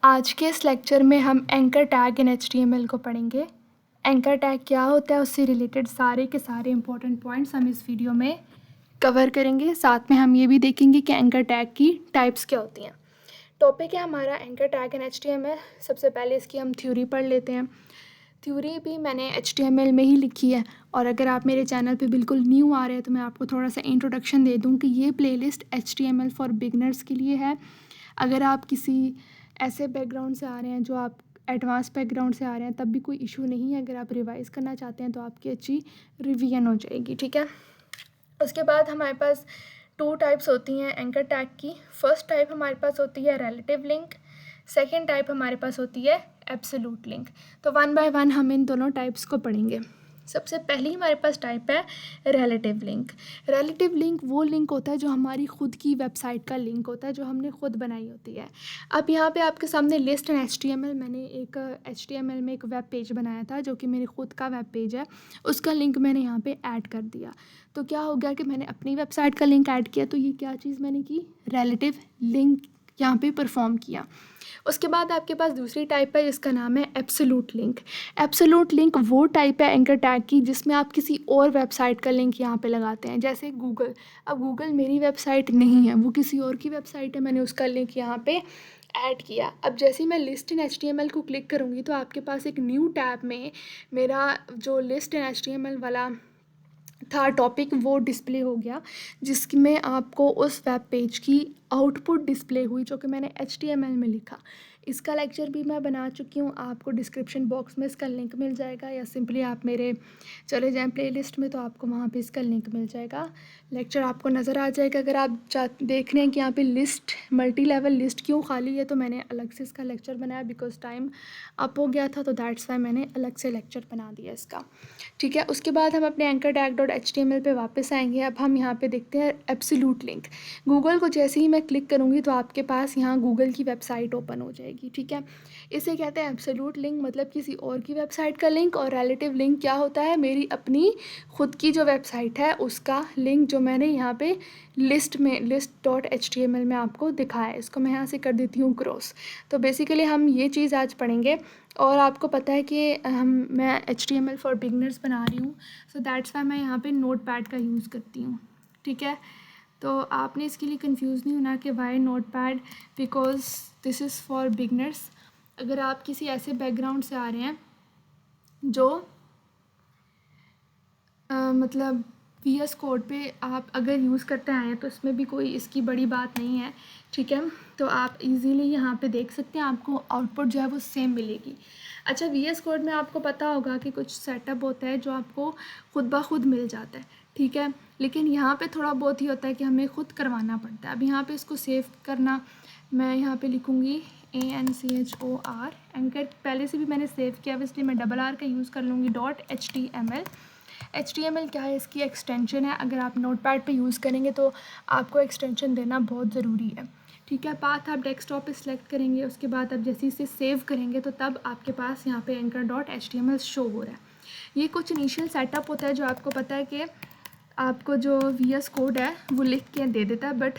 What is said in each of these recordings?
आज के इस लेक्चर में हम एंकर टैग इन HTML को पढ़ेंगे। एंकर टैग क्या होता है, उससे रिलेटेड सारे के सारे इंपॉर्टेंट पॉइंट्स हम इस वीडियो में कवर करेंगे। साथ में हम ये भी देखेंगे कि एंकर टैग की टाइप्स क्या होती हैं। टॉपिक है हमारा एंकर टैग इन HTML। सबसे पहले इसकी हम थ्योरी पढ़ लेते हैं। थ्योरी भी मैंने HTML में ही लिखी है, और अगर आप मेरे चैनल पे बिल्कुल न्यू आ रहे हैं तो मैं आपको थोड़ा सा इंट्रोडक्शन दे दूँ कि ये प्लेलिस्ट HTML फॉर बिगनर्स के लिए है। अगर आप किसी ऐसे बैकग्राउंड से आ रहे हैं जो आप एडवांस बैकग्राउंड से आ रहे हैं तब भी कोई इशू नहीं है। अगर आप रिवाइज़ करना चाहते हैं तो आपकी अच्छी रिवीजन हो जाएगी, ठीक है। उसके बाद हमारे पास 2 टाइप्स होती हैं एंकर टैग की। फर्स्ट टाइप हमारे पास होती है रिलेटिव लिंक, सेकेंड टाइप हमारे पास होती है एब्सोल्यूट लिंक। तो 1 बाय 1 हम इन दोनों टाइप्स को पढ़ेंगे। सबसे पहली हमारे पास टाइप है रिलेटिव लिंक। रिलेटिव लिंक वो लिंक होता है जो हमारी खुद की वेबसाइट का लिंक होता है, जो हमने खुद बनाई होती है। अब यहाँ पे आपके सामने लिस्ट इन HTML, मैंने एक HTML में एक वेब पेज बनाया था जो कि मेरे खुद का वेब पेज है, उसका लिंक मैंने यहाँ पे ऐड कर दिया। तो क्या हो गया कि मैंने अपनी वेबसाइट का लिंक ऐड किया, तो ये क्या चीज़ मैंने की, रिलेटिव लिंक यहाँ पे परफॉर्म किया। उसके बाद आपके पास दूसरी टाइप है जिसका नाम है एब्सोल्यूट लिंक। एब्सोल्यूट लिंक वो टाइप है एंकर टैग की जिसमें आप किसी और वेबसाइट का लिंक यहाँ पे लगाते हैं, जैसे गूगल। अब गूगल मेरी वेबसाइट नहीं है, वो किसी और की वेबसाइट है, मैंने उसका लिंक यहाँ पे ऐड किया। अब जैसे ही मैं लिस्ट इन HTML को क्लिक करूँगी तो आपके पास एक न्यू टैब में मेरा जो लिस्ट इन HTML वाला था टॉपिक वो डिस्प्ले हो गया, जिसमें आपको उस वेब पेज की आउटपुट डिस्प्ले हुई जो कि मैंने HTML में लिखा। इसका लेक्चर भी मैं बना चुकी हूँ, आपको डिस्क्रिप्शन बॉक्स में इसका लिंक मिल जाएगा, या सिंपली आप मेरे चले जाएं प्लेलिस्ट में तो आपको वहाँ पे इसका लिंक मिल जाएगा। लेक्चर आपको नज़र आ जाएगा। अगर आप देख रहे हैं कि यहाँ पे लिस्ट मल्टी लेवल लिस्ट क्यों खाली है, तो मैंने अलग से इसका लेक्चर बनाया बिकॉज टाइम अप हो गया था, तो दैट्स वाई मैंने अलग से लेक्चर बना दिया इसका, ठीक है। उसके बाद हम अपने एंकर टैग HTML पे वापस आएंगे। अब हम यहाँ पे देखते हैं एब्सोल्यूट लिंक। गूगल को जैसे ही मैं क्लिक करूँगी तो आपके पास यहाँ गूगल की वेबसाइट ओपन हो जाएगी, ठीक है। इसे कहते हैं एब्सोल्यूट लिंक, मतलब किसी और की वेबसाइट का लिंक। और रिलेटिव लिंक क्या होता है, मेरी अपनी खुद की जो वेबसाइट है उसका लिंक जो मैंने यहाँ पे list.html में आपको दिखाया है। इसको मैं यहाँ से कर देती हूँ क्रॉस। तो बेसिकली हम ये चीज़ आज पढ़ेंगे। और आपको पता है कि मैं HTML फॉर बिगनर्स बना रही हूँ, सो दैट्स वाई मैं यहाँ पे नोटपैड का यूज़ करती हूँ, ठीक है। तो आपने इसके लिए कंफ्यूज नहीं होना कि why notepad, because this is for beginners. अगर आप किसी ऐसे बैकग्राउंड से आ रहे हैं जो मतलब VS कोड पे आप अगर यूज़ करते आए हैं तो इसमें भी कोई इसकी बड़ी बात नहीं है, ठीक है। तो आप इजीली यहाँ पे देख सकते हैं, आपको आउटपुट जो है वो सेम मिलेगी। अच्छा, VS कोड में आपको पता होगा कि कुछ सेटअप होता है जो आपको खुद ब खुद मिल जाता है, ठीक है। लेकिन यहाँ पे थोड़ा बहुत ही होता है कि हमें खुद करवाना पड़ता है। अब यहाँ पे इसको सेव करना, मैं यहाँ पे लिखूँगी ANCHOR, एंकर पहले से भी मैंने सेव किया, इसलिए मैं डबल R का यूज़ कर लूँगी .html। HTML क्या है, इसकी एक्सटेंशन है। अगर आप नोटपैड पे यूज़ करेंगे तो आपको एक्सटेंशन देना बहुत ज़रूरी है, ठीक है। पाथ आप डेस्कटॉप पे सिलेक्ट करेंगे, उसके बाद आप जैसे इसे सेव करेंगे तो तब आपके पास यहाँ पे anchor.html शो हो रहा है। ये कुछ इनिशियल सेटअप होता है जो आपको पता है कि आपको जो VS कोड है वो लिख के दे देता है, बट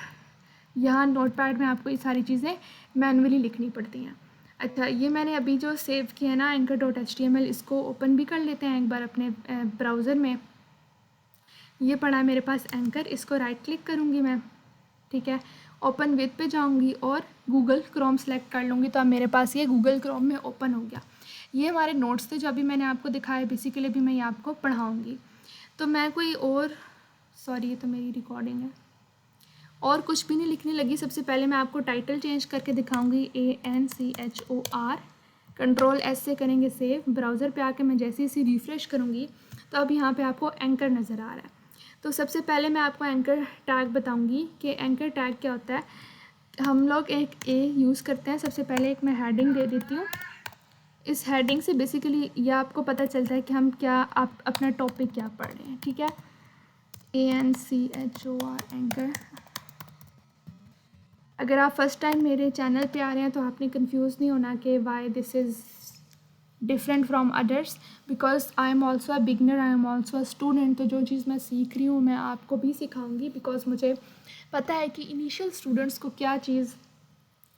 यहाँ नोटपैड में आपको ये सारी चीज़ें मैनुअली लिखनी पड़ती हैं। अच्छा, ये मैंने अभी जो सेव किया है ना anchor.html, इसको ओपन भी कर लेते हैं एक बार अपने ब्राउज़र में। ये पड़ा है मेरे पास एंकर, इसको राइट क्लिक करूँगी मैं, ठीक है। ओपन विद पे जाऊँगी और गूगल क्रोम सेलेक्ट कर लूँगी, तो अब मेरे पास ये गूगल क्रोम में ओपन हो गया। ये हमारे नोट्स थे जो अभी मैंने आपको दिखाया, बेसिकली अभी मैं ये आपको पढ़ाऊँगी। तो मैं कोई और, सॉरी ये तो मेरी रिकॉर्डिंग है, और कुछ भी नहीं लिखने लगी। सबसे पहले मैं आपको टाइटल चेंज करके दिखाऊंगी, ANCHOR, Ctrl+S से करेंगे सेव। ब्राउज़र पे आके मैं जैसे इसे रिफ़्रेश करूँगी तो अब यहाँ पे आपको एंकर नज़र आ रहा है। तो सबसे पहले मैं आपको एंकर टैग बताऊँगी कि एंकर टैग क्या होता है। हम लोग एक यूज़ करते हैं। सबसे पहले एक मैं हेडिंग दे देती हूँ। इस हेडिंग से बेसिकली यह आपको पता चलता है कि हम क्या, आप अपना टॉपिक क्या पढ़ रहे हैं, ठीक है। ANCHOR anchor. अगर आप फर्स्ट टाइम मेरे चैनल पे आ रहे हैं तो आपने कंफ्यूज नहीं होना कि why this is different from others, because I am also a beginner, I am also a student. तो जो चीज़ मैं सीख रही हूँ मैं आपको भी सिखाऊंगी, बिकॉज मुझे पता है कि इनिशियल स्टूडेंट्स को क्या चीज़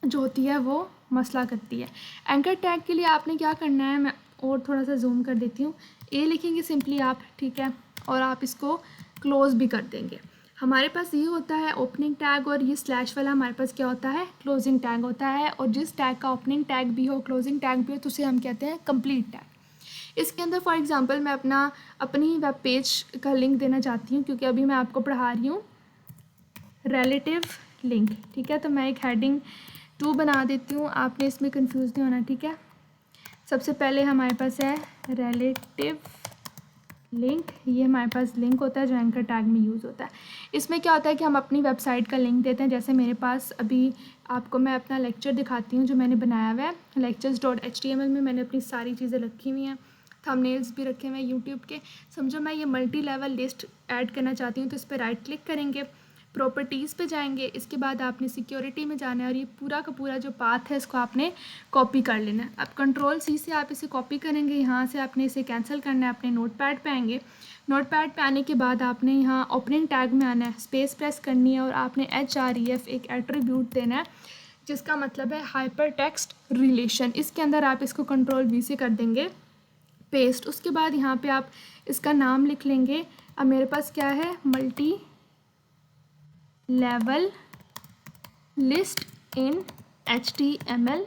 जो होती है वो मसला करती है। एंकर टैग के लिए आपने क्या करना है, मैं और थोड़ा सा जूम कर देती हूँ। ए लिखेंगे सिंपली आप, ठीक है, और आप इसको क्लोज़ भी कर देंगे। हमारे पास ये होता है ओपनिंग टैग, और ये स्लैश वाला हमारे पास क्या होता है, क्लोजिंग टैग होता है। और जिस टैग का ओपनिंग टैग भी हो, क्लोजिंग टैग भी हो, तो उसे हम कहते हैं कंप्लीट टैग। इसके अंदर फॉर एग्जांपल मैं अपनी वेब पेज का लिंक देना चाहती हूँ, क्योंकि अभी मैं आपको पढ़ा रही हूँ रिलेटिव लिंक, ठीक है। तो मैं एक हेडिंग 2 बना देती हूँ, आपने इसमें कंफ्यूज नहीं होना, ठीक है। सबसे पहले हमारे पास है रिलेटिव लिंक, ये हमारे पास लिंक होता है जो एंकर टैग में यूज़ होता है। इसमें क्या होता है कि हम अपनी वेबसाइट का लिंक देते हैं। जैसे मेरे पास अभी आपको मैं अपना लेक्चर दिखाती हूँ जो मैंने बनाया हुआ है, lectures.html में मैंने अपनी सारी चीज़ें रखी हुई हैं, थंबनेल्स भी रखे हुए हैं यूट्यूब के। समझो मैं ये मल्टी लेवल लिस्ट ऐड करना चाहती हूँ, तो इस पर राइट क्लिक करेंगे, प्रॉपर्टीज़ पे जाएंगे, इसके बाद आपने सिक्योरिटी में जाना है, और ये पूरा का पूरा जो पाथ है इसको आपने कॉपी कर लेना है। अब Ctrl+C से आप इसे कॉपी करेंगे, यहाँ से आपने इसे कैंसिल करना है, अपने नोटपैड पे आएंगे। नोटपैड पे आने के बाद आपने यहाँ ओपनिंग टैग में आना है, स्पेस प्रेस करनी है, और आपने href एक एट्रीब्यूट देना है जिसका मतलब है हाइपर टेक्स्ट रिलेशन। इसके अंदर आप इसको Ctrl+V से कर देंगे पेस्ट। उसके बाद यहाँ पे आप इसका नाम लिख लेंगे। अब मेरे पास क्या है, मल्टी लेवल लिस्ट इन HTML,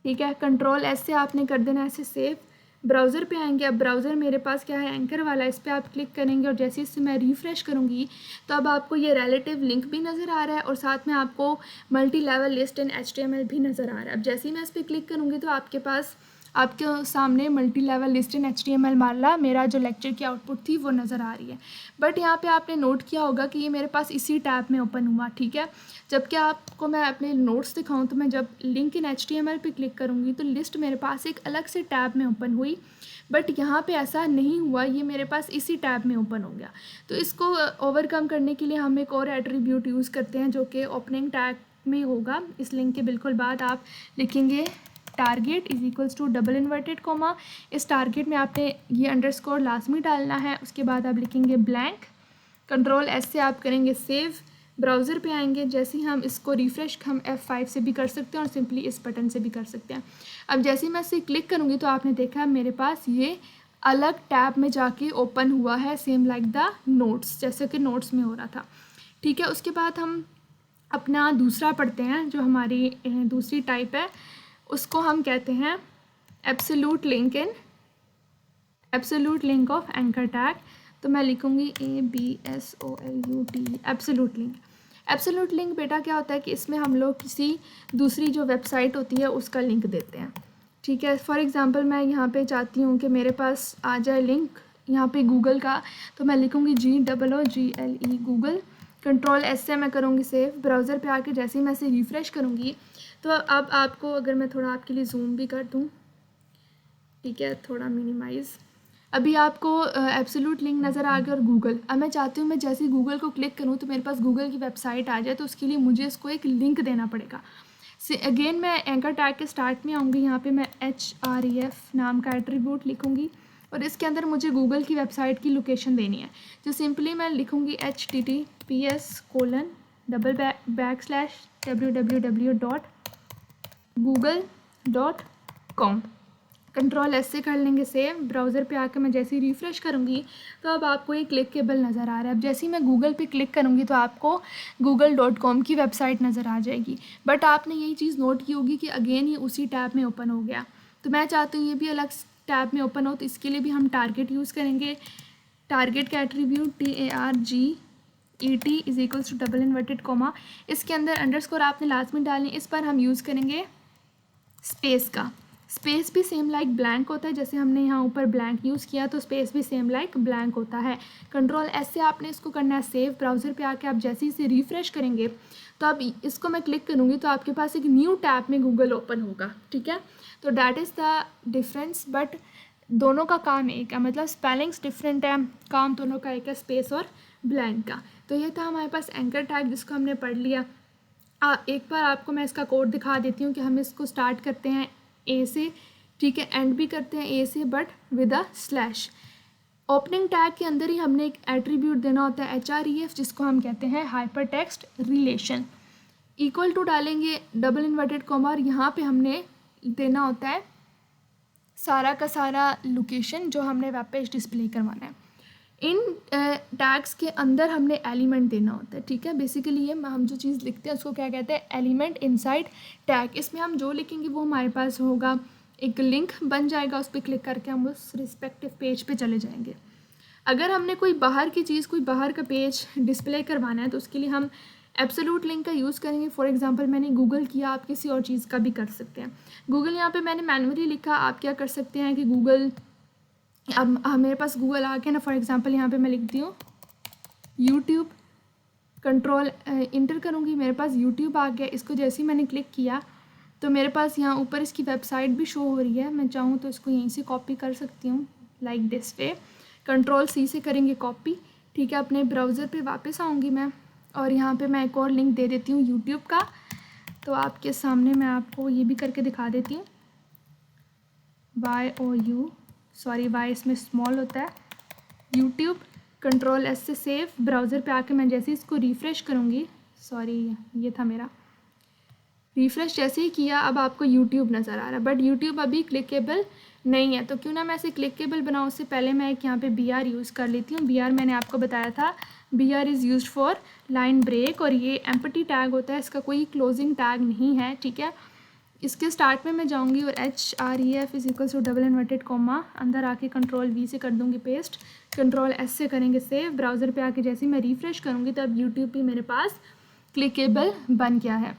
ठीक है। Ctrl+S से आपने कर देना ऐसे सेव। ब्राउज़र पे आएंगे, अब ब्राउज़र मेरे पास क्या है, एंकर वाला, इस पर आप क्लिक करेंगे, और जैसे इससे मैं रिफ़्रेश करूँगी तो अब आपको ये रिलेटिव लिंक भी नज़र आ रहा है, और साथ में आपको मल्टी लेवल लिस्ट इन HTML भी नज़र आ रहा है। अब जैसे ही मैं इस पर क्लिक करूँगी तो आपके सामने मल्टी लेवल लिस्ट इन HTML वाला मेरा जो लेक्चर की आउटपुट थी वो नज़र आ रही है। बट यहाँ पे आपने नोट किया होगा कि ये मेरे पास इसी टैब में ओपन हुआ, ठीक है। जबकि आपको मैं अपने नोट्स दिखाऊं तो मैं जब लिंक इन HTML पे क्लिक करूँगी तो लिस्ट मेरे पास एक अलग से टैब में ओपन हुई, बट यहाँ पे ऐसा नहीं हुआ, ये मेरे पास इसी टैब में ओपन हो गया। तो इसको ओवरकम करने के लिए हम एक और एट्रीब्यूट यूज़ करते हैं जो कि ओपनिंग टैग में होगा। इस लिंक के बिल्कुल बाद आप लिखेंगे target is equals to double inverted comma. इस टारगेट में आपने ये अंडरस्कोर लाजमी डालना है। उसके बाद आप लिखेंगे ब्लैंक। Ctrl+S से आप करेंगे सेव। ब्राउज़र पे आएंगे, जैसे ही हम इसको रिफ़्रेश हम F5 से भी कर सकते हैं और सिंपली इस बटन से भी कर सकते हैं। अब जैसे ही मैं इसे क्लिक करूँगी तो आपने देखा मेरे पास ये अलग टैब में जाके ओपन हुआ है, सेम लाइक द नोट्स, जैसे कि नोट्स में हो रहा था, ठीक है। उसके बाद हम अपना दूसरा पढ़ते हैं, जो हमारी दूसरी टाइप है, उसको हम कहते हैं absolute link of anchor tag. तो मैं लिखूँगी ABSOLUT, absolute link. Absolute link बेटा क्या होता है कि इसमें हम लोग किसी दूसरी जो वेबसाइट होती है उसका लिंक देते हैं, ठीक है। फॉर एग्ज़ाम्पल मैं यहाँ पे चाहती हूँ कि मेरे पास आ जाए लिंक यहाँ पे गूगल का, तो मैं लिखूँगी GOOGLE गूगल। Ctrl+S से मैं करूँगी सेव। ब्राउज़र पे आके जैसे ही मैं इसे रिफ़्रेश करूँगी तो अब आपको, अगर मैं थोड़ा आपके लिए जूम भी कर दूँ, ठीक है, थोड़ा मिनिमाइज़, अभी आपको एब्सोल्यूट लिंक नज़र आ गया और गूगल। अब मैं चाहती हूँ मैं जैसे ही गूगल को क्लिक करूँ तो मेरे पास गूगल की वेबसाइट आ जाए, तो उसके लिए मुझे इसको एक लिंक देना पड़ेगा। अगेन मैं एंकर टैग के स्टार्ट में आऊँगी, यहाँ पे मैं href नाम का एट्रीब्यूट लिखूँगी, और इसके अंदर मुझे गूगल की वेबसाइट की लोकेशन देनी है। जो सिंपली मैं लिखूँगी https://www.google.com। Ctrl+S से कर लेंगे सेव। ब्राउज़र पे आकर मैं जैसे ही रिफ़्रेश करूँगी तो अब आपको ये क्लिकेबल नज़र आ रहा है। अब जैसे ही मैं गूगल पे क्लिक करूँगी तो आपको google.com की वेबसाइट नज़र आ जाएगी। बट आपने यही चीज़ नोट की होगी कि अगेन ये उसी टैब में ओपन हो गया। तो मैं चाहती हूँ ये भी अलग टैब में ओपन हो, तो इसके लिए भी हम टारगेट यूज़ करेंगे। टारगेट का attribute TARGET is equals to double inverted comma, इसके अंदर अंडरस्कोर आपने लाजमी डालनी। इस पर हम यूज़ करेंगे स्पेस का। स्पेस भी सेम लाइक ब्लैंक होता है, जैसे हमने यहाँ ऊपर ब्लैंक यूज़ किया तो स्पेस भी सेम लाइक ब्लैंक होता है। Ctrl+S से आपने इसको करना है सेव। ब्राउज़र पे आके आप जैसे ही इसे रिफ़्रेश करेंगे तो अब इसको मैं क्लिक करूँगी तो आपके पास एक न्यू टैब में गूगल ओपन होगा, ठीक है। तो that is the difference, but दोनों का काम एक है, मतलब स्पेलिंग्स डिफरेंट है, काम दोनों का एक है, स्पेस और ब्लैंक का। तो ये था हमारे पास एंकर टैग जिसको हमने पढ़ लिया। एक बार आपको मैं इसका कोड दिखा देती हूँ कि हम इसको स्टार्ट करते हैं ए से, ठीक है, एंड भी करते हैं ए से, but with a slash. Opening tag के अंदर ही हमने एक एट्रीब्यूट देना होता है href, जिसको हम कहते हैं hyper text relation. Equal to डालेंगे, डबल इन्वर्टेड कॉमा, और यहाँ पे हमने देना होता है सारा का सारा लोकेशन जो हमने वेब पेज डिस्प्ले करवाना है। इन टैग्स के अंदर हमने एलिमेंट देना होता है, ठीक है। बेसिकली ये हम जो चीज़ लिखते हैं उसको क्या कहते हैं, एलिमेंट इनसाइड टैग। इसमें हम जो लिखेंगे वो हमारे पास होगा, एक लिंक बन जाएगा, उस पर क्लिक करके हम उस रिस्पेक्टिव पेज पे चले जाएंगे। अगर हमने कोई बाहर की चीज़, कोई बाहर का पेज डिस्प्ले करवाना है तो उसके लिए हम एब्सोल्यूट लिंक का यूज़ करेंगे। फॉर एग्जांपल मैंने गूगल किया, आप किसी और चीज़ का भी कर सकते हैं। गूगल यहाँ पे मैंने मैन्युअली लिखा, आप क्या कर सकते हैं कि गूगल, अब मेरे पास गूगल आ गया ना, फॉर एग्जांपल यहाँ पे मैं लिखती हूँ यूट्यूब, कंट्रोल इंटर करूँगी, मेरे पास यूट्यूब आ गया। इसको जैसे ही मैंने क्लिक किया तो मेरे पास यहाँ ऊपर इसकी वेबसाइट भी शो हो रही है। मैं चाहूँ तो इसको यहीं से कॉपी कर सकती हूँ, like this way. Control C से करेंगे कॉपी, ठीक है। अपने ब्राउज़र पे वापस आऊँगी मैं, और यहाँ पे मैं एक और लिंक दे देती हूँ यूट्यूब का। तो आपके सामने मैं आपको ये भी करके दिखा देती हूँ, YOU, सॉरी वाई इसमें स्मॉल होता है, यूट्यूब, कंट्रोल एस से सेव। ब्राउज़र पे आके मैं जैसे ही इसको रिफ़्रेश करूँगी, सॉरी ये था मेरा, रिफ़्रेश जैसे ही किया अब आपको यूट्यूब नज़र आ रहा है, बट यूट्यूब अभी क्लिकेबल नहीं है। तो क्यों ना मैं इसे क्लिकेबल बनाऊँ, उससे पहले मैं एक यहाँ पे BR यूज़ कर लेती हूँ। BR मैंने आपको बताया था, BR is used for line break, और ये एम्प्टी टैग होता है, इसका कोई क्लोजिंग टैग नहीं है, ठीक है। इसके स्टार्ट में मैं जाऊँगी और HREF is equals to double inverted comma, अंदर आके कंट्रोल V से कर दूँगी पेस्ट, कंट्रोल S से करेंगे सेव। ब्राउज़र पे आके जैसे ही मैं रिफ़्रेश करूँगी तो अब यूट्यूब भी मेरे पास क्लिकेबल बन गया है।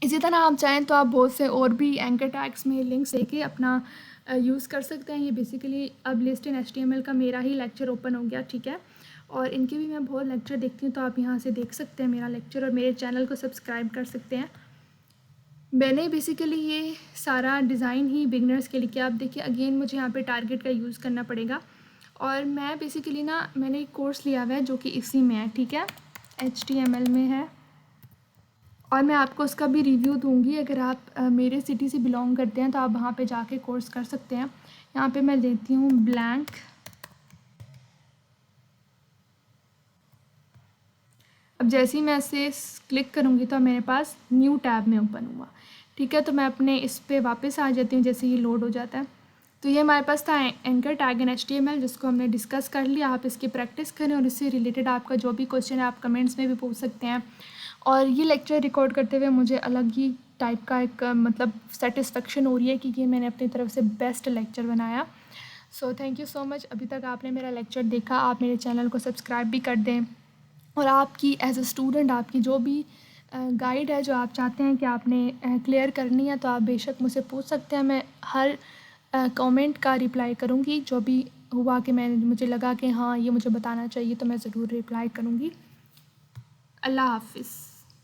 इसी तरह आप चाहें तो आप बहुत से और भी एंकर टैग्स में लिंक्स लेके अपना यूज़ कर सकते हैं। ये बेसिकली अब लिस्ट इन HTML का मेरा ही लेक्चर ओपन हो गया, ठीक है। और इनके भी मैं बहुत लेक्चर देखती हूँ, तो आप यहाँ से देख सकते हैं मेरा लेक्चर, और मेरे चैनल को सब्सक्राइब कर सकते हैं। मैंने बेसिकली ये सारा डिज़ाइन ही बिगनर्स के लिए किया। आप देखिए अगेन मुझे यहाँ पे टारगेट का यूज़ करना पड़ेगा, और मैं बेसिकली ना मैंने एक कोर्स लिया हुआ है जो कि इसी में है, ठीक है, HTML में है, और मैं आपको उसका भी रिव्यू दूंगी। अगर आप मेरे सिटी से बिलोंग करते हैं तो आप वहाँ पे जाके कोर्स कर सकते हैं। यहाँ पे मैं देती हूँ ब्लैंक, अब जैसे ही मैं इसे क्लिक करूँगी तो मेरे पास न्यू टैब में ओपन हुआ, ठीक है। तो मैं अपने इस पर वापस आ जाती हूँ जैसे ये लोड हो जाता है। तो ये हमारे पास था एंकर टैग इन HTML, जिसको हमने डिस्कस कर लिया। आप इसकी प्रैक्टिस करें, और इससे रिलेटेड आपका जो भी क्वेश्चन है आप कमेंट्स में भी पूछ सकते हैं। और ये लेक्चर रिकॉर्ड करते हुए मुझे अलग ही टाइप का एक मतलब सेटिस्फेक्शन हो रही है कि ये मैंने अपनी तरफ से बेस्ट लेक्चर बनाया। So thank you so much. अभी तक आपने मेरा लेक्चर देखा, आप मेरे चैनल को सब्सक्राइब भी कर दें, और आपकी एज अ स्टूडेंट आपकी जो भी गाइड है जो आप चाहते हैं कि आपने क्लियर करनी है, तो आप बेशक मुझसे पूछ सकते हैं। मैं हर कमेंट का रिप्लाई करूँगी, जो भी हुआ कि मुझे लगा कि हाँ ये मुझे बताना चाहिए तो मैं ज़रूर रिप्लाई करूँगी। अल्लाह हाफ़िज़।